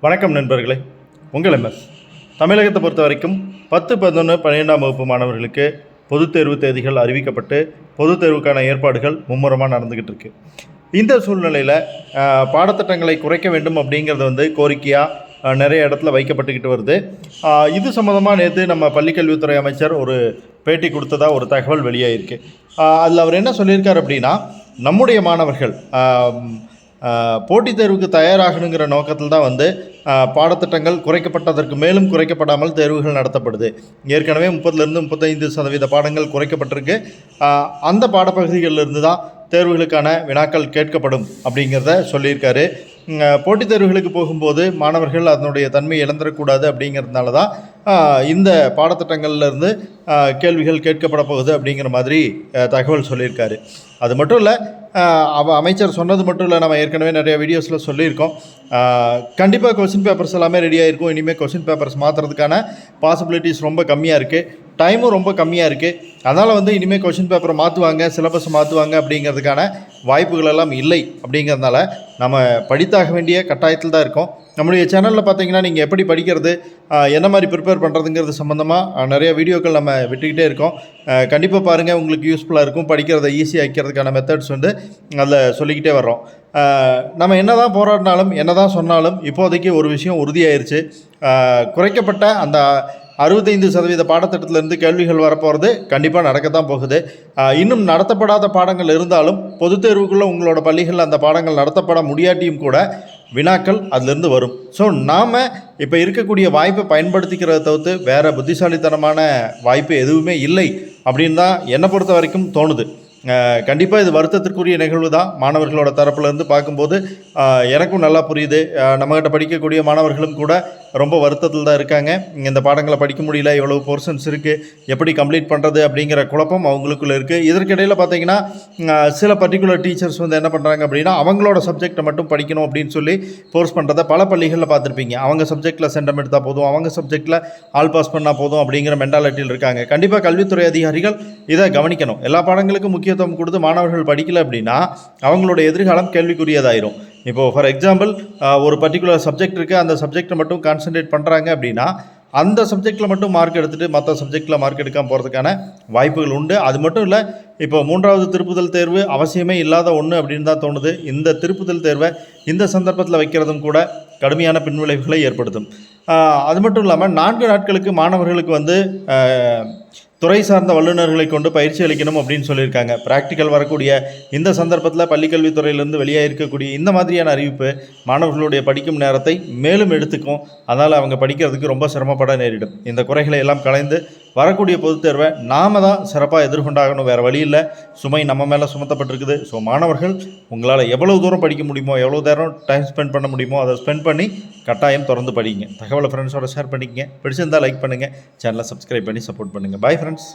வணக்கம் நண்பர்களே, உங்கள் எம்எஸ். தமிழகத்தை பொறுத்த வரைக்கும் 10, 11, 12ஆம் வகுப்பு மாணவர்களுக்கு பொதுத் தேர்வு தேதிகள் அறிவிக்கப்பட்டு பொதுத் தேர்வுக்கான ஏற்பாடுகள் மும்முரமாக நடந்துக்கிட்டு இருக்கு. இந்த சூழ்நிலையில் பாடத்திட்டங்களை குறைக்க வேண்டும் அப்படிங்கிறது கோரிக்கையாக நிறைய இடத்துல வைக்கப்பட்டுக்கிட்டு வருது. இது சம்மந்தமாக நேற்று நம்ம பள்ளிக்கல்வித்துறை அமைச்சர் ஒரு பேட்டி கொடுத்ததா ஒரு தகவல் வெளியாகிருக்கு. அதில் அவர் என்ன சொல்லியிருக்கார் அப்படின்னா, நம்முடைய மாணவர்கள் போட்டித் தேர்வுக்கு தயாராகணுங்கிற நோக்கத்தில் தான் பாடத்திட்டங்கள் குறைக்கப்பட்டதற்கு மேலும் குறைக்கப்படாமல் தேர்வுகள் நடத்தப்படுது. ஏற்கனவே 30லேருந்து 35% பாடங்கள் குறைக்கப்பட்டிருக்கு. அந்த பாடப்பகுதிகளிலிருந்து தான் தேர்வுகளுக்கான வினாக்கள் கேட்கப்படும் அப்படிங்கிறத சொல்லியிருக்காரு. போட்டித் தேர்வுகளுக்கு போகும்போது மாணவர்கள் அதனுடைய தன்மை இழந்துடக்கூடாது அப்படிங்கிறதுனால தான் இந்த பாடத்திட்டங்கள்லேருந்து கேள்விகள் கேட்கப்பட போகுது அப்படிங்கிற மாதிரி தகவல் சொல்லியிருக்காரு. அது மட்டும் இல்லை, அமைச்சர் சொன்னது மட்டும் இல்லை, நம்ம ஏற்கனவே நிறைய வீடியோஸில் சொல்லியிருக்கோம். கண்டிப்பாக கொஸ்டின் பேப்பர்ஸ் எல்லாமே ரெடியாக இருக்கும். இனிமேல் கொஸ்டின் பேப்பர்ஸ் மாற்றுறதுக்கான பாசிபிலிட்டிஸ் ரொம்ப கம்மியாக இருக்குது, டைமும் ரொம்ப கம்மியாக இருக்குது. அதனால் இனிமேல் கொஸ்டின் பேப்பரை மாற்றுவாங்க, சிலபஸை மாற்றுவாங்க அப்படிங்கிறதுக்கான வாய்ப்புகள் எல்லாம் இல்லை. அப்படிங்கிறதுனால நம்ம படித்தாக வேண்டிய கட்டாயத்தில் தான் இருக்கோம். நம்முடைய சேனலில் பார்த்தீங்கன்னா நீங்கள் எப்படி படிக்கிறது, என்ன மாதிரி ப்ரிப்பேர் பண்ணுறதுங்கிறது சம்மந்தமாக நிறைய வீடியோக்கள் நம்ம விட்டுக்கிட்டே இருக்கோம். கண்டிப்பாக பாருங்கள், உங்களுக்கு யூஸ்ஃபுல்லாக இருக்கும். படிக்கிறதை ஈஸியாக ஆக்கிறதுக்கான மெத்தட்ஸ் அதில் சொல்லிக்கிட்டே வர்றோம். நம்ம என்ன தான் போராடினாலும் என்ன தான் சொன்னாலும் இப்போதைக்கு ஒரு விஷயம் உறுதியாயிருச்சு. குறைக்கப்பட்ட அந்த 65% பாடத்திட்டத்திலேருந்து கேள்விகள் வரப்போகிறது கண்டிப்பாக நடக்கத்தான் போகுது. இன்னும் நடத்தப்படாத பாடங்கள் இருந்தாலும் பொதுத் தேர்வுக்குள்ளே உங்களோட பள்ளிகளில் அந்த பாடங்கள் நடத்தப்பட முடியாட்டியும் கூட வினாக்கள் அதிலிருந்து வரும். ஸோ நாம் இப்போ இருக்கக்கூடிய வாய்ப்பை பயன்படுத்திக்கிறத தவிர்த்து வேறு புத்திசாலித்தனமான வாய்ப்பு எதுவுமே இல்லை அப்படின்னு தான் என்னை பொறுத்த வரைக்கும் தோணுது. கண்டிப்பாக இது வருத்தத்திற்குரிய நிகழ்வு தான். மாணவர்களோட தரப்புலேருந்து பார்க்கும்போது எனக்கும் நல்லா புரியுது. நம்மகிட்ட படிக்கக்கூடிய மாணவர்களும் கூட ரொம்ப வருத்தத்தில் தான் இருக்காங்க. இந்த பாடங்களை படிக்க முடியல, எவ்வளோ போர்ஷன்ஸ் இருக்குது, எப்படி கம்ப்ளீட் பண்ணுறது அப்படிங்கிற குழப்பம் அவங்களுக்குள்ளே இருக்குது. இதற்கிடையில் பார்த்திங்கன்னா சில பர்டிகுலர் டீச்சர்ஸ் என்ன பண்ணுறாங்க அப்படின்னா, அவங்களோட சப்ஜெக்டை மட்டும் படிக்கணும் அப்படின்னு சொல்லி ஃபோர்ஸ் பண்ணுறதை பல பள்ளிகளில் பார்த்துருப்பீங்க. அவங்க சப்ஜெக்டில் சென்டம் எடுத்தால் போதும், அவங்க சப்ஜெக்டில் ஆல் பாஸ் பண்ணால் போதும் அப்படிங்கிற மென்டாலிட்டியில் இருக்காங்க. கண்டிப்பாக கல்வித்துறை அதிகாரிகள் இதை கவனிக்கணும். எல்லா பாடங்களுக்கும் முக்கியத்துவம் கொடுத்து மாணவர்கள் படிக்கல அப்படின்னா அவங்களோட எதிர்காலம் கேள்விக்குரியதாயிரும். இப்போது ஃபார் எக்ஸாம்பிள் ஒரு பர்டிகுலர் சப்ஜெக்ட் இருக்குது, அந்த சப்ஜெக்டை மட்டும் கான்சன்ட்ரேட் பண்ணுறாங்க அப்படின்னா அந்த சப்ஜெக்டில் மட்டும் மார்க் எடுத்துகிட்டு மற்ற சப்ஜெக்டில் மார்க் எடுக்காமல் போகிறதுக்கான வாய்ப்புகள் உண்டு. அது மட்டும் இல்லை, இப்போ 3வது திருப்புதல் தேர்வு அவசியமே இல்லாத ஒன்று அப்படின்னு தான் தோணுது. இந்த திருப்புதல் தேர்வை இந்த சந்தர்ப்பத்தில் வைக்கிறதும் கூட கடுமையான பின்விளைவுகளை ஏற்படுத்தும். அது மட்டும் இல்லாமல் 4 நாட்களுக்கு மாணவர்களுக்கு துறை சார்ந்த வல்லுநர்களை கொண்டு பயிற்சி அளிக்கணும் அப்படின்னு சொல்லியிருக்காங்க. ப்ராக்டிக்கல் வரக்கூடிய இந்த சந்தர்ப்பத்தில் பள்ளிக்கல்வித்துறையிலேருந்து வெளியாக இருக்கக்கூடிய இந்த மாதிரியான அறிவிப்பு மாணவர்களுடைய படிக்கும் நேரத்தை மேலும் எடுத்துக்கும். அதனால் அவங்க படிக்கிறதுக்கு ரொம்ப சிரமப்பட நேரிடும். இந்த குறைகளை எல்லாம் கலைந்து வரக்கூடிய பொதுத் தேர்வை நாம் தான் சிறப்பாக எதிர்கொண்டாகணும். வேறு வழி இல்லை, சுமை நம்ம மேலே சுமத்தப்பட்டிருக்குது. ஸோ மாணவர்கள் உங்களால் எவ்வளோ தூரம் படிக்க முடியுமோ, எவ்வளோ நேரம் டைம் ஸ்பெண்ட் பண்ண முடியுமோ அதை ஸ்பெண்ட் பண்ணி கட்டாயம் தொடர்ந்து படிங்க. தகவலை ஃப்ரெண்ட்ஸோட ஷேர் பண்ணிக்கங்க. பிடிச்சிருந்தால் லைக் பண்ணுங்கள், சேனலை சப்ஸ்கிரைப் பண்ணி சப்போர்ட் பண்ணுங்கள். Bye friends.